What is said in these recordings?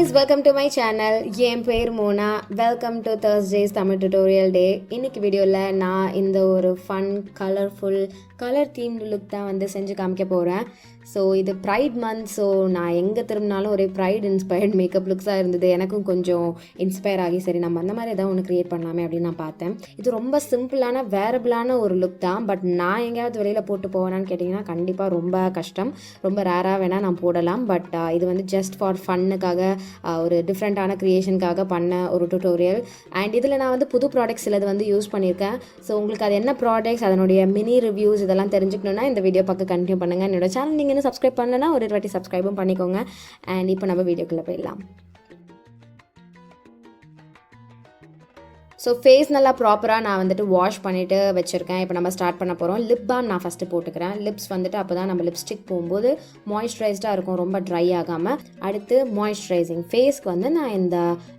friends, welcome to my channel. என் பேர் Mona. Welcome to Thursday's Tamil Tutorial Day. இன்னைக்கு வீடியோவில் நான் இந்த ஒரு fun colourful colour themed look தான் வந்து செஞ்சு காமிக்க போகிறேன். ஸோ இது ப்ரைட் மந்த். ஸோ நான் எங்கே திரும்பினாலும் ஒரே ப்ரைட் இன்ஸ்பயர்ட் மேக்கப் லுக்ஸாக இருந்தது. எனக்கும் கொஞ்சம் இன்ஸ்பயர் ஆகி சரி நம்ம அந்த மாதிரி ஏதாவது ஒன்று க்ரியேட் பண்ணலாமே அப்படின்னு நான் பார்த்தேன். இது ரொம்ப சிம்பிளான வேரபிளான ஒரு லுக் தான். பட் நான் எங்கேயாவது வெளியில் போட்டு போவேனான்னு கேட்டிங்கன்னா கண்டிப்பாக ரொம்ப கஷ்டம். ரொம்ப ரேராக வேணால் நான் போடலாம். பட் இது வந்து ஜஸ்ட் ஃபார் ஃபன்னுக்காக ஒரு டிஃப்ரெண்ட்டான க்ரியேஷனுக்காக பண்ண ஒரு டுட்டோரியல். அண்ட் இதில் நான் வந்து புது ப்ராடக்ட்ஸ் சிலது வந்து யூஸ் பண்ணியிருக்கேன். ஸோ உங்களுக்கு அது என்ன ப்ராடக்ட்ஸ், அதனுடைய மினி ரிவ்யூஸ் இதெல்லாம் தெரிஞ்சுக்கணுன்னா இந்த வீடியோ பக்கம் கண்டினியூ பண்ணுங்கள். என்னோட சேனல் நீங்கள் சப்ஸ்கிரைப் பண்ணலன்னா ஒரு வாட்டி சப்ஸ்கிரைபும் பண்ணிக்கோங்க. அண்ட் இப்போ நம்ம வீடியோக்குள்ளே போயிடலாம். ஸோ ஃபேஸ் நல்லா ப்ராப்பராக நான் வந்துட்டு வாஷ் பண்ணிவிட்டு வச்சுருக்கேன். இப்போ நம்ம ஸ்டார்ட் பண்ண போகிறோம். லிப் பாம் நான் ஃபஸ்ட்டு போட்டுக்கிறேன். லிப்ஸ் வந்துட்டு அப்போ தான் நம்ம லிப்ஸ்டிக் போகும்போது மாய்ஸ்சரைஸ்டாக இருக்கும், ரொம்ப ட்ரை ஆகாமல். அடுத்து மாய்ஸ்சரைசிங் ஃபேஸ்க்கு வந்து நான் இந்த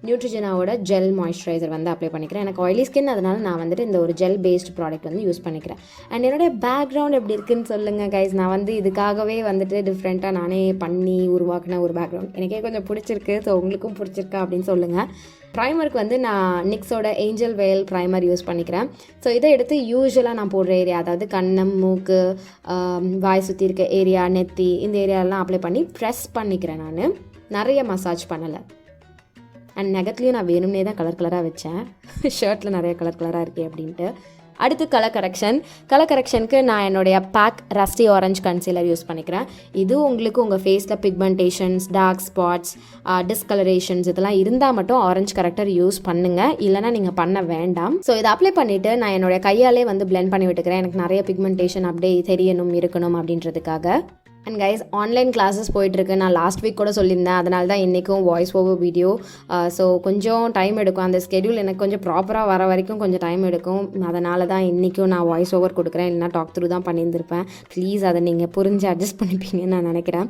நியூட்ரிஜெனாவோட ஜெல் மாய்ஸ்சரைசர் வந்து அப்ளை பண்ணிக்கிறேன். எனக்கு ஆயிலி ஸ்கின், அதனால் நான் வந்துட்டு இந்த ஒரு ஜெல் பேஸ்டு ப்ராடக்ட் வந்து யூஸ் பண்ணிக்கிறேன். அண்ட் என்னுடைய பேக்ரவுண்ட் எப்படி இருக்குன்னு சொல்லுங்கள் கைஸ். நான் வந்து இதுக்காகவே வந்துட்டு டிஃப்ரெண்ட்டாக நானே பண்ணி உருவாக்கின ஒரு பேக்ரவுண்ட். எனக்கே கொஞ்சம் பிடிச்சிருக்கு. ஸோ உங்களுக்கும் பிடிச்சிருக்கா அப்படின்னு சொல்லுங்கள். ப்ரைமருக்கு வந்து நான் நிக்ஸோட ஏஞ்சல் வெயில் ப்ரைமர் யூஸ் பண்ணிக்கிறேன். ஸோ இதை எடுத்து யூஸ்வலாக நான் போடுற ஏரியா, அதாவது கண்ணம், மூக்கு, வாய் சுற்றி இருக்க ஏரியா, நெத்தி, இந்த ஏரியாலாம் அப்ளை பண்ணி ப்ரெஸ் பண்ணிக்கிறேன். நான் நிறைய மசாஜ் பண்ணலை. அண்ட் நெகத்துலேயும் நான் வேணும்னே தான் கலர் கலராக வச்சேன். ஷர்ட்டில் நிறைய கலர் கலராக இருக்கே அப்படின்ட்டு. அடுத்து கலர் கரெக்ஷனுக்கு நான் என்னுடைய பேக் ரஸ்டி ஆரஞ்ச் கன்சீலர் யூஸ் பண்ணிக்கிறேன். இது உங்களுக்கு உங்கள் ஃபேஸில் பிக்மெண்டேஷன்ஸ், டார்க் ஸ்பாட்ஸ், டிஸ்கலரேஷன்ஸ் இதெல்லாம் இருந்தால் மட்டும் ஆரஞ்ச் கரெக்டர் யூஸ் பண்ணுங்கள், இல்லைனா நீங்கள் பண்ண வேண்டாம். ஸோ இதை அப்ளை பண்ணிவிட்டு நான் என்னுடைய கையாலே வந்து பிளெண்ட் பண்ணி விட்டுக்கிறேன். எனக்கு நிறைய பிக்மெண்டேஷன் அப்படியே தெரியணும், இருக்கணும் அப்படின்றதுக்காக. அண்ட் கைஸ், ஆன்லைன் கிளாஸஸ் போயிட்டுருக்கு. நான் லாஸ்ட் வீக் கூட சொல்லியிருந்தேன். அதனால தான் இன்றைக்கும் வாய்ஸ் ஓவர் வீடியோ. ஸோ கொஞ்சம் டைம் எடுக்கும். அந்த ஸ்கெடியூல் எனக்கு கொஞ்சம் ப்ராப்பராக வர வரைக்கும் கொஞ்சம் டைம் எடுக்கும். அதனால தான் இன்றைக்கும் நான் வாய்ஸ் ஓவர் கொடுக்குறேன். இல்லைனா டாக் த்ரூ தான் பண்ணியிருந்திருப்பேன். ப்ளீஸ் அதை நீங்கள் புரிஞ்சு அட்ஜஸ்ட் பண்ணிப்பீங்கன்னு நான் நினைக்கிறேன்.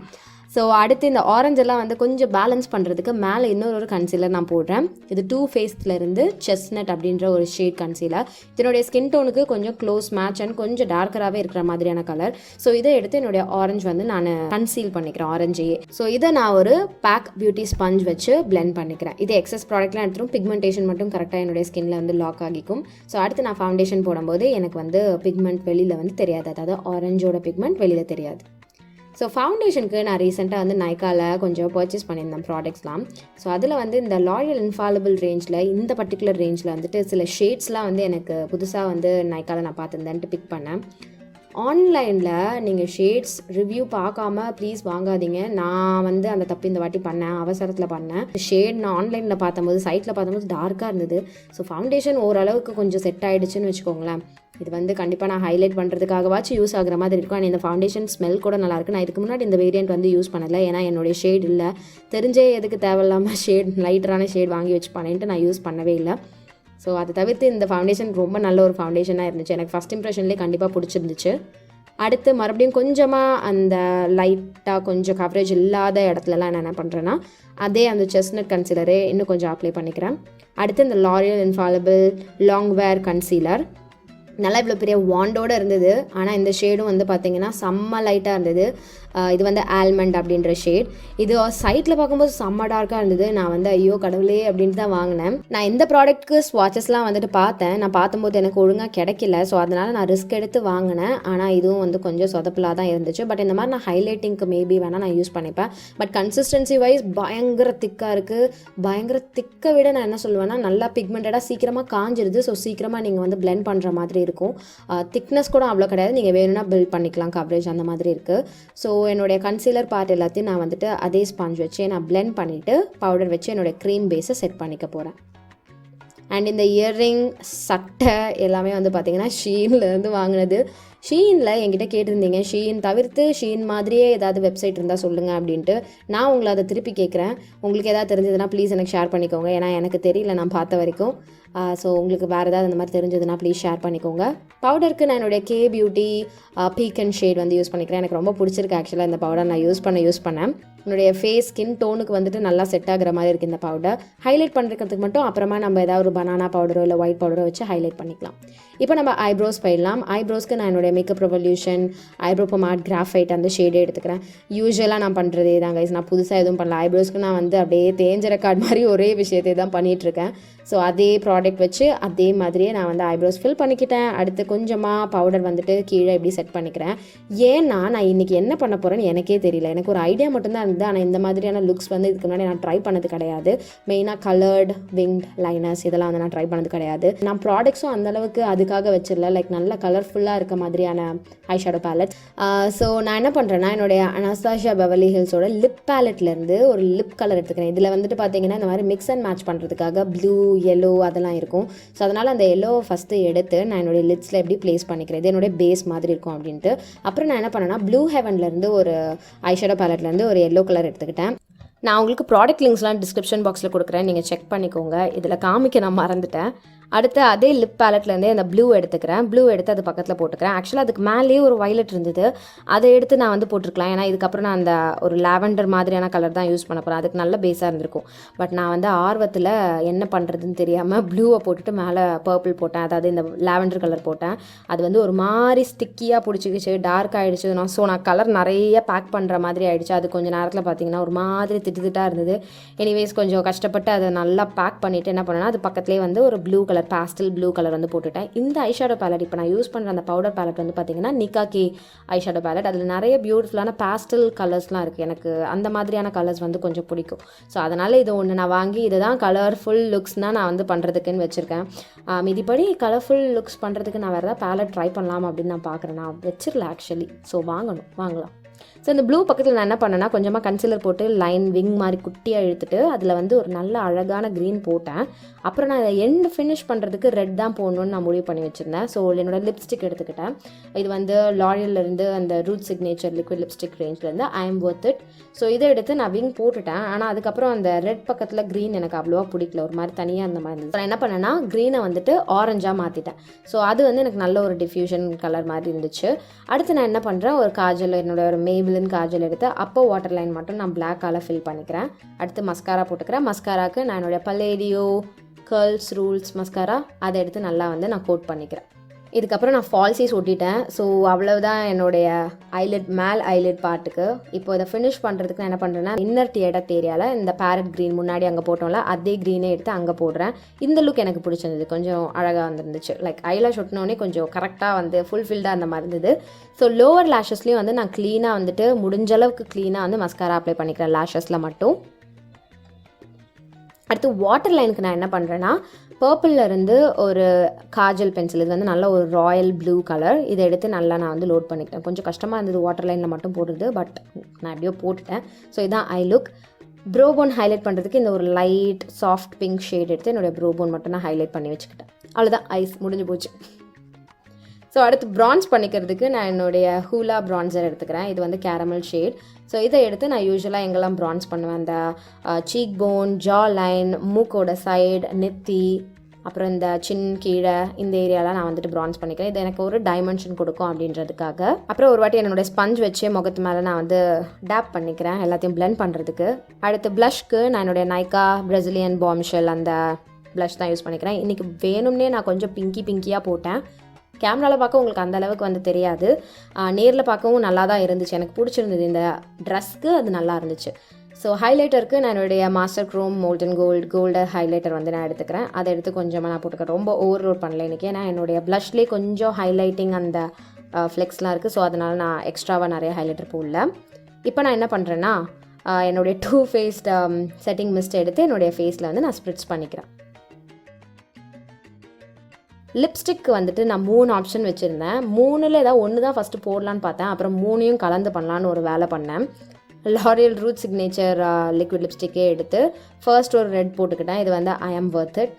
ஸோ அடுத்து இந்த ஆரஞ்செல்லாம் வந்து கொஞ்சம் பேலன்ஸ் பண்ணுறதுக்கு மேலே இன்னொரு கன்சீலர் நான் போடுறேன். இது டூ ஃபேஸ்லேருந்து செஸ்னட் அப்படின்ற ஒரு ஷேட் கன்சீலர். இதனுடைய ஸ்கின் டோனுக்கு கொஞ்சம் க்ளோஸ் மேட்ச் அண்ட் கொஞ்சம் டார்க்கராகவே இருக்கிற மாதிரியான கலர். ஸோ இதை எடுத்து என்னுடைய ஆரஞ்சு வந்து நான் கன்சீல் பண்ணிக்கிறேன், ஆரஞ்சையே. ஸோ இதை நான் ஒரு பேக் பியூட்டி ஸ்பஞ்ச் வச்சு பிளெண்ட் பண்ணிக்கிறேன். இது எக்ஸஸ் ப்ராடக்ட்லாம் எடுத்துரும், பிக்மெண்டேஷன் மட்டும் கரெக்டாக என்னுடைய ஸ்கின்ல வந்து லாக் ஆகிக்கும். ஸோ அடுத்து நான் ஃபவுண்டேஷன் போடும்போது எனக்கு வந்து பிக்மெண்ட் வெளியில் வந்து தெரியாது, அதாவது ஆரஞ்சோட பிக்மெண்ட் வெளியில் தெரியாது. ஸோ ஃபவுண்டேஷனுக்கு நான் ரீசெண்டாக வந்து நைக்காவில் கொஞ்சம் பர்ச்சேஸ் பண்ணியிருந்தேன் ப்ராடக்ட்ஸ்லாம். ஸோ அதில் வந்து இந்த லாரியல் இன்ஃபாலபிள் ரேஞ்சில், இந்த பர்டிகுலர் ரேஞ்சில் வந்துட்டு சில ஷேட்ஸ்லாம் வந்து எனக்கு புதுசாக வந்து நைக்காவில் நான் பார்த்துருந்தேன்ட்டு பிக் பண்ணேன். ஆன்லைனில் நீங்கள் ஷேட்ஸ் ரிவ்யூ பார்க்காம ப்ளீஸ் வாங்காதீங்க. நான் வந்து அந்த தப்பு இந்த வாட்டி பண்ணேன், அவசரத்தில் பண்ணேன். ஷேட் நான் ஆன்லைனில் பார்த்தம்போது, சைட்டில் பார்த்தம்போது டார்க்காக இருந்தது. ஸோ ஃபவுண்டேஷன் ஓரளவுக்கு கொஞ்சம் செட் ஆகிடுச்சுன்னு வச்சுக்கோங்களேன். இது வந்து கண்டிப்பாக நான் ஹைலைட் பண்ணுறதுக்காகவாச்சும் யூஸ் ஆகிற மாதிரி இருக்கும். அண்ட் இந்த ஃபவுண்டேஷன் ஸ்மெல் கூட நல்லாயிருக்கு. நான் இதுக்கு முன்னாடி இந்த வேரியண்ட் வந்து யூஸ் பண்ணலை, ஏன்னா என்னுடைய ஷேட் இல்லை. தெரிஞ்சே எதுக்கு தேவையில்லாமல் ஷேட், லைட்டரான ஷேட் வாங்கி வச்சு பண்ணேன்ட்டு நான் யூஸ் பண்ணவே இல்லை. ஸோ அதை தவிர்த்து இந்த ஃபவுண்டேஷன் ரொம்ப நல்ல ஒரு ஃபவுண்டேஷனாக இருந்துச்சு. எனக்கு ஃபஸ்ட் இம்ப்ரெஷன்லேயே கண்டிப்பாக பிடிச்சிருந்துச்சு. அடுத்து மறுபடியும் கொஞ்சமாக அந்த லைட்டாக கொஞ்சம் கவரேஜ் இல்லாத இடத்துலலாம் நான் என்ன பண்ணுறேன்னா, அதே அந்த செஸ்னட் கன்சீலரே இன்னும் கொஞ்சம் அப்ளை பண்ணிக்கிறேன். அடுத்து இந்த லாரியல் இன்ஃபாலபிள் லாங் வேர் கன்சீலர் நல்லா இவ்வளோ பெரிய வாண்டோடு இருந்தது. ஆனால் இந்த ஷேடும் வந்து பார்த்திங்கன்னா செம்ம லைட்டாக இருந்தது. இது வந்து ஆல்மண்ட் அப்படின்ற ஷேட். இது சைட்டில் பார்க்கும்போது செம்ம டார்க்காக இருந்தது. நான் வந்து ஐயோ கடவுளே அப்படின்ட்டு தான் வாங்கினேன். நான் இந்த ப்ராடக்ட்க்கு ஸ்வாட்சஸ்லாம் வந்துட்டு பார்த்தேன். நான் பார்க்கும்போது எனக்கு ஒழுங்காக கிடைக்கல. ஸோ அதனால் நான் ரிஸ்க் எடுத்து வாங்கினேன். ஆனால் இதுவும் வந்து கொஞ்சம் சொதப்பலாக தான் இருந்துச்சு. பட் இந்த மாதிரி நான் ஹைலைட்டிங்க்கு மேபி வேணால் நான் யூஸ் பண்ணிப்பேன். பட் கன்சிஸ்டன்சி வைஸ் பயங்கர திக்காக இருக்குது. பயங்கர திக்கை விட நான் என்ன சொல்லுவேன்னா, நல்லா பிக்மெண்டடாக சீக்கிரமாக காஞ்சிருது. ஸோ சீக்கிரமாக நீங்கள் வந்து பிளெண்ட் பண்ணுற மாதிரி இருக்கும். திக்னஸ் கூட அவ்வளோ கிடையாது, நீங்கள் வேணும்னா பில்ட் பண்ணிக்கலாம், கவரேஜ் அந்த மாதிரி இருக்குது. ஸோ என்னுடைய கன்சீலர் பார்ட் எல்லாத்தையும் நான் வந்துட்டு அதே ஸ்பாஞ்ச் வச்சு நான் பிளெண்ட் பண்ணிவிட்டு பவுடர் வச்சு என்னுடைய க்ரீம் பேஸை செட் பண்ணிக்க போகிறேன். அண்ட் இந்த இயர்ரிங், சட்டை எல்லாமே வந்து பார்த்திங்கன்னா ஷீன்லேருந்து வாங்கினது. ஷீனில் என்கிட்ட கேட்டிருந்தீங்க, ஷீன் தவிர்த்து ஷீன் மாதிரியே ஏதாவது வெப்சைட் இருந்தால் சொல்லுங்கள் அப்படின்ட்டு. நான் உங்களை அதை திருப்பி கேட்குறேன். உங்களுக்கு ஏதாவது தெரிஞ்சதுன்னா ப்ளீஸ் எனக்கு ஷேர் பண்ணிக்கோங்க. ஏன்னா எனக்கு தெரியல நான் பார்த்த வரைக்கும். ஸோ உங்களுக்கு வேறு ஏதாவது அந்த மாதிரி தெரிஞ்சதுன்னா ப்ளீஸ் ஷேர் பண்ணிக்கோங்க. பவுடருக்கு நான் என்னுடைய K beauty peak and shade வந்து யூஸ் பண்ணிக்கிறேன். எனக்கு ரொம்ப பிடிச்சிருக்கு ஆக்சுவலாக இந்த பவுடர். நான் யூஸ் பண்ணேன். என்னுடைய ஃபேஸ் ஸ்கின் டோனுக்கு வந்துட்டு நல்லா செட் ஆகிற மாதிரி இருக்குது இந்த பவுடர். ஹைலைட் பண்ணுறதுக்கு மட்டும் அப்புறமா நம்ம ஏதாவது ஒரு பனானா பவுடரோ இல்லை ஒயிட் பவுடரோ வச்சு ஹைலைட் பண்ணிக்கலாம். இப்போ நம்ம ஐப்ரோஸ் போயிடலாம். ஐப்ரோஸ்க்கு நான் என்னுடைய என்னுடைய மேக்கப் ரெவல்யூஷன் ஐப்ரோ பொமாட் கிராஃபைட் அந்த ஷேடே எடுத்துக்கிறேன். யூஸ்வலாக நான் பண்ணுறதே தான் கைஸ், நான் புதுசாக எதுவும் பண்ணல. ஐப்ரோஸ்க்கு நான் வந்து அப்படியே தேஞ்ச ரெக்கார்ட் மாதிரி ஒரே விஷயத்தை தான் பண்ணிகிட்ருக்கேன். ஸோ அதே ப்ராடக்ட் வச்சு அதே மாதிரியே நான் வந்து ஐப்ரோஸ் ஃபில் பண்ணிக்கிட்டேன். அடுத்து கொஞ்சமாக பவுடர் வந்துட்டு கீழே இப்படி செட் பண்ணிக்கிறேன். ஏன்னா நான் இன்றைக்கி என்ன பண்ண போகிறேன்னு எனக்கே தெரியல. எனக்கு ஒரு ஐடியா மட்டும்தான் இருந்தது. ஆனால் இந்த மாதிரியான லுக்ஸ் வந்து இதுக்கு முன்னாடி நான் ட்ரை பண்ணது கிடையாது. மெயினாக கலர்டு விங்ட் லைனர்ஸ் இதெல்லாம் வந்து நான் ட்ரை பண்ணது கிடையாது. நான் ப்ராடக்ட்ஸும் அந்தளவுக்கு அதுக்காக வச்சிடல. லைக் நல்ல கலர்ஃபுல்லாக இருக்க மாதிரியான ஐஷேடோ பேலட். ஸோ நான் என்ன பண்ணுறேன்னா என்னுடைய அனஸ்தாசியா பெவர்லி ஹில்ஸோட லிப் பேலட்லேருந்து ஒரு லிப் கலர் எடுத்துக்கிறேன். இதில் வந்துட்டு பார்த்தீங்கன்னா இந்த மாதிரி மிக்ஸ் அண்ட் மேட்ச் பண்ணுறதுக்காக ப்ளூ yellow அதெல்லாம் இருக்கும். ஸோ அதனால் அந்த yellow ஃபஸ்ட்டு எடுத்து நான் என்னுடைய லிட்ஸில் எப்படி ப்ளேஸ் பண்ணிக்கிறேன், இது என்னுடைய பேஸ் மாதிரி இருக்கும் அப்படின்ட்டு. அப்புறம் நான் என்ன பண்ணேன்னா ப்ளூ ஹெவன்லேருந்து ஒரு ஐஷேடோ பேலட்லேருந்து ஒரு yellow கலர் எடுத்துக்கிட்டேன். நான் உங்களுக்கு ப்ராடக்ட் லிங்க்ஸ்லாம் டிஸ்கிரிப்ஷன் பாக்ஸில் கொடுக்குறேன், நீங்கள் செக் பண்ணிக்கோங்க. இதில் காமிக்க நான் மறந்துட்டேன். அடுத்து அதே லிப் பேலட்லேருந்தே அந்த ப்ளூ எடுத்துக்கிறேன். ப்ளூ எடுத்து அது பக்கத்தில் போட்டுக்கிறேன். ஆக்சுவலாக அதுக்கு மேலேயே ஒரு வயலட் இருந்தது, அதை எடுத்து நான் வந்து போட்டிருக்கலாம். ஏன்னா இதுக்கப்புறம் நான் அந்த ஒரு லாவெண்டர் மாதிரியான கலர் தான் யூஸ் பண்ண போகிறேன். அதுக்கு நல்ல பேஸாக இருந்திருக்கும். பட் நான் வந்து ஆர்வத்தில் என்ன பண்ணுறதுன்னு தெரியாமல் ப்ளூவை போட்டுட்டு மேலே பர்பிள் போட்டேன், அதாவது இந்த லாவெண்டர் கலர் போட்டேன். அது வந்து ஒரு மாதிரி ஸ்டிக்கியாக பிடிச்சிக்கிச்சு, டார்க் ஆகிடுச்சு. நான் கலர் நிறைய பேக் பண்ணுற மாதிரி ஆகிடுச்சு. அது கொஞ்சம் நேரத்தில் பார்த்தீங்கன்னா ஒரு மாதிரி திட்டாக இருந்தது. எனிவேஸ் கொஞ்சம் கஷ்டப்பட்டு அதை நல்லா பேக் பண்ணிவிட்டு என்ன பண்ணேன்னா அது பக்கத்துலேயே வந்து ஒரு blue colour pastel blue colour வந்து போட்டுட்டேன். இந்த ஐஷேடோ பேலட் இப்போ நான் யூஸ் பண்ணுற அந்த பவுடர் பேலட் வந்து பார்த்தீங்கன்னா நிக்கா ஐஷேடோ பேலட். அதில் நிறைய பியூட்டிஃபுல்லான பாஸ்டல் கலர்ஸ்லாம் இருக்குது. எனக்கு அந்த மாதிரியான கலர்ஸ் வந்து கொஞ்சம் பிடிக்கும். ஸோ அதனால் இது ஒன்று நான் வாங்கி இதுதான் கலர்ஃபுல் லுக்ஸ்னால் நான் வந்து பண்ணுறதுக்குன்னு வச்சுருக்கேன். மீதிப்படி கலர்ஃபுல் லுக்ஸ் பண்ணுறதுக்கு நான் வேறு ஏதாவது பேலட் ட்ரை பண்ணலாம் அப்படின்னு நான் பார்க்குறேன். நான் வச்சிடல ஆக்சுவலி. ஸோ வாங்கலாம். ஸோ இந்த ப்ளூ பக்கத்தில் நான் என்ன பண்ணேன்னா கொஞ்சமாக கன்சிலர் போட்டு லைன் விங் மாதிரி குட்டியாக இழுத்துட்டு அதில் வந்து ஒரு நல்ல அழகான க்ரீன் போட்டேன். அப்புறம் நான் எண்ட் ஃபினிஷ் பண்ணுறதுக்கு ரெட் தான் போடணுன்னு நான் முடிவு பண்ணி வச்சுருந்தேன். ஸோ என்னோடய லிப்ஸ்டிக் எடுத்துக்கிட்டேன். இது வந்து லாரியல்லேருந்து அந்த ரூட் சிக்னேச்சர் லிக்விட் லிப்ஸ்டிக் ரேஞ்சிலேருந்து I am worth it. So இதை எடுத்து நான் விங் போட்டுட்டேன். ஆனால் அதுக்கப்புறம் அந்த ரெட் பக்கத்தில் க்ரீன் எனக்கு அவ்வளோவா பிடிக்கல, ஒரு மாதிரி தனியாக இருந்த மாதிரி இருந்தது. நான் என்ன பண்ணேன்னா க்ரீனை வந்துட்டு ஆரஞ்சாக மாற்றிட்டேன். ஸோ அது வந்து எனக்கு நல்ல ஒரு டிஃப்யூஷன் கலர் மாதிரி இருந்துச்சு. அடுத்து நான் என்ன பண்ணுறேன், ஒரு காஜல் என்னோட ஒரு மேபிளின் காஜல் எடுத்து அப்போ வாட்டர் லைன் மட்டும் நான் பிளாக்கால் ஃபில் பண்ணிக்கிறேன். அடுத்து மஸ்காரா போட்டுக்கிறேன். மஸ்காராக்கு நான் என்னுடைய பலேடியோ கர்ல்ஸ் ரூல்ஸ் மஸ்காரா அதை எடுத்து நல்லா வந்து நான் கோட் பண்ணிக்கிறேன். இதுக்கப்புறம் நான் ஃபால்ஸீஸ் ஒட்டிட்டேன். ஸோ அவ்வளவுதான் என்னுடைய ஐலிட் ஐலிட் பார்ட்டுக்கு. இப்போ இதை ஃபினிஷ் பண்ணுறதுக்கு நான் என்ன பண்ணுறேன்னா இன்னர் டியடக்ட் ஏரியாவில் இந்த பேரட் க்ரீன் முன்னாடி அங்கே போட்டோம்ல அதே க்ரீனே எடுத்து அங்கே போடுறேன். இந்த லுக் எனக்கு பிடிச்சிருந்தது, கொஞ்சம் அழகாக வந்துருந்துச்சு. லைக் ஐலாஷ் ஒட்டினோடனே கொஞ்சம் கரெக்டாக வந்து ஃபுல்ஃபில்டாக அந்த மாதிரி இருந்தது. ஸோ லோவர் லேஷஸ்லேயும் வந்து நான் க்ளீனாக வந்துட்டு முடிஞ்ச அளவுக்கு க்ளீனாக வந்து மஸ்காரா அப்ளை பண்ணிக்கிறேன் லேஷஸில் மட்டும். அடுத்து வாட்டர் லைனுக்கு நான் என்ன பண்ணுறேன்னா பர்பிளில் இருந்து ஒரு காஜல் பென்சில், இது வந்து நல்ல ஒரு ராயல் ப்ளூ கலர், இதை எடுத்து நல்லா நான் வந்து லோட் பண்ணிக்கிட்டேன். கொஞ்சம் கஷ்டமாக இருந்தது வாட்டர் லைனில் மட்டும் போடுறது, பட் நான் எப்படியோ போட்டுட்டேன். ஸோ இதான் ஐ லுக். ப்ரோபோன் ஹைலைட் பண்ணுறதுக்கு இந்த ஒரு லைட் சாஃப்ட் பிங்க் ஷேட் எடுத்து என்னுடைய ப்ரோபோன் மட்டும் நான் ஹைலைட் பண்ணி வச்சுக்கிட்டேன். அவ்வளோதான், ஐஸ் முடிஞ்சு போச்சு. ஸோ அடுத்து ப்ரான்ஸ் பண்ணிக்கிறதுக்கு நான் என்னுடைய ஹூலா ப்ரான்சர் எடுத்துக்கிறேன். இது வந்து கேரமல் ஷேட். ஸோ இதை எடுத்து நான் யூஸ்வலாக எங்கெல்லாம் ப்ரான்ஸ் பண்ணுவேன், அந்த சீக் போன், ஜா லைன், மூக்கோட சைடு, நெத்தி, அப்புறம் இந்த சின் கீழே இந்த ஏரியாலாம் நான் வந்துட்டு ப்ரான்ஸ் பண்ணிக்கிறேன். இது எனக்கு ஒரு டைமென்ஷன் கொடுக்கும் அப்படின்றதுக்காக. அப்புறம் ஒரு வாட்டி என்னோடய ஸ்பஞ்ச் வச்சு முகத்து மேலே நான் வந்து டேப் பண்ணிக்கிறேன் எல்லாத்தையும் பிளெண்ட் பண்ணுறதுக்கு. அடுத்து ப்ளஷ்க்கு நான் என்னுடைய நைக்கா பிரசிலியன் பாம்ஷெல் அந்த ப்ளஷ் தான் யூஸ் பண்ணிக்கிறேன். இன்றைக்கி வேணும்னே நான் கொஞ்சம் பிங்கியாக போட்டேன். கேமராவில் பார்க்க உங்களுக்கு அந்த அளவுக்கு வந்து தெரியாது, நேரில் பார்க்கவும் நல்லா தான் இருந்துச்சு, எனக்கு பிடிச்சிருந்தது. இந்த ட்ரெஸ்க்கு அது நல்லா இருந்துச்சு. ஸோ ஹைலைட்டருக்கு நான் என்னுடைய master chrome molten gold highlighter வந்து நான் எடுத்துக்கிறேன். அதை எடுத்து கொஞ்சமாக நான் போட்டுக்கிறேன். ரொம்ப ஓவர் லோட் பண்ணல இன்றைக்கி, ஏன்னா என்னுடைய ப்ளஷ்லேயே கொஞ்சம் ஹைலைட்டிங் அந்த ஃப்ளெக்ஸ்லாம் இருக்குது. ஸோ அதனால் நான் எக்ஸ்ட்ராவாக நிறைய ஹைலைட்டர் போடல. இப்போ நான் என்ன பண்ணுறேன்னா என்னுடைய 2 ஃபேஸ்ட் செட்டிங் மிஸ்ட் எடுத்து என்னுடைய ஃபேஸில் வந்து நான் ஸ்ப்ரிட்ஸ் பண்ணிக்கிறேன். லிப்ஸ்டிக் வந்துட்டு நான் 3 ஆப்ஷன் வச்சுருந்தேன். 3ல் ஏதாவது ஒன்று தான் ஃபஸ்ட்டு போடலான்னு பார்த்தேன். அப்புறம் 3ஐயும் கலந்து பண்ணலான்னு ஒரு வேலை பண்ணேன். L'Oreal ரூட் சிக்னேச்சர் லிக்விட் லிப்ஸ்டிக்கே எடுத்து ஃபர்ஸ்ட் ஒரு ரெட் போட்டுக்கிட்டேன். இது வந்து ஐ எம் ஒர்த் இட்.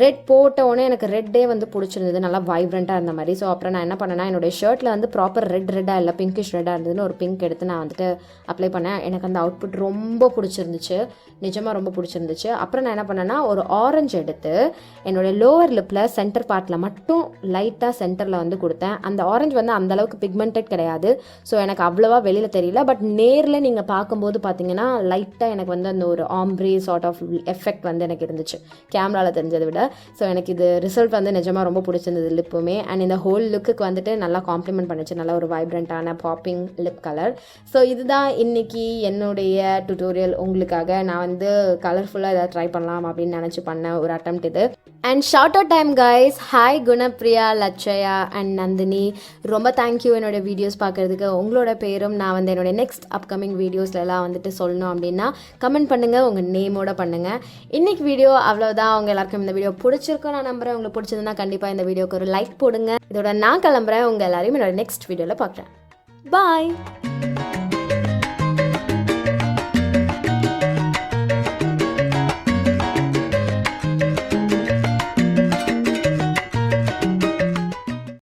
ரெட் போட்ட உடனே எனக்கு ரெட்டே வந்து பிடிச்சிருந்தது, நல்லா வைப்ரண்ட்டாக இருந்த மாதிரி. ஸோ அப்புறம் நான் என்ன பண்ணேன்னா என்னுடைய ஷர்ட்டில் வந்து ப்ராப்பர் ரெட்டாக இல்லை பிங்கிஷ் ரெட்டாக இருந்ததுன்னு ஒரு பிங்க் எடுத்து நான் வந்துட்டு அப்ளை பண்ணேன். எனக்கு அந்த அவுட்புட் ரொம்ப பிடிச்சிருந்துச்சு, நிஜமாக ரொம்ப பிடிச்சிருந்துச்சு. அப்புறம் நான் என்ன பண்ணேன்னா ஒரு ஆரஞ்சு எடுத்து என்னுடைய லோவர் லிப்பில் சென்டர் பார்ட்டில் மட்டும் லைட்டாக சென்டரில் வந்து கொடுத்தேன். அந்த ஆரஞ்சு வந்து அந்தளவுக்கு பிக்மெண்டட் கிடையாது, ஸோ எனக்கு அவ்வளோவா வெளியில் தெரியல. பட் நேரில் நீங்கள் பார்க்கும்போது பார்த்தீங்கன்னா லைட்டாக எனக்கு வந்து அந்த ஒரு ஆம்ப்ரே சார்ட் ஆஃப் எஃபெக்ட் வந்து எனக்கு இருந்துச்சு கேமராவில் தெரிஞ்சதை விட. விட. ஸோ எனக்கு இது ரிசல்ட் வந்து நிஜமாக ரொம்ப பிடிச்சிருந்தது லிப்புமே. அண்ட் இந்த ஹோல் லுக்குக்கு வந்துட்டு நல்லா காம்ப்ளிமெண்ட் பண்ணிச்சு, நல்ல ஒரு வைப்ரண்ட்டான பாப்பிங் லிப் கலர். ஸோ இதுதான் இன்றைக்கி என்னுடைய டுட்டோரியல். உங்களுக்காக நான் வந்து கலர்ஃபுல்லாக ஏதாவது ட்ரை பண்ணலாம் அப்படின்னு நினச்சி பண்ண ஒரு அட்டெம்ப்ட் இது. And shout out time guys. Hi Gunapriya, Lakshaya and Nandhini, ரொம்ப தேங்க்யூ என்னோடய வீடியோஸ் பார்க்குறதுக்கு. உங்களோட பேரும் நான் வந்து என்னோடய நெக்ஸ்ட் அப்கமிங் வீடியோஸ்லாம் வந்துட்டு சொல்லணும் அப்படின்னா கமெண்ட் பண்ணுங்கள், உங்கள் நேமோட பண்ணுங்கள். இன்றைக்கி வீடியோ அவ்வளோதான். அவங்க எல்லாருக்கும் இந்த வீடியோ பிடிச்சிருக்கும் நான் நம்புகிறேன். உங்களுக்கு பிடிச்சதுன்னா கண்டிப்பாக இந்த வீடியோக்கு ஒரு லைக் போடுங்க. இதோட நான் கிளம்புறேன். உங்கள் எல்லாரையும் என்னோட நெக்ஸ்ட் வீடியோவில் பார்க்குறேன். பாய்.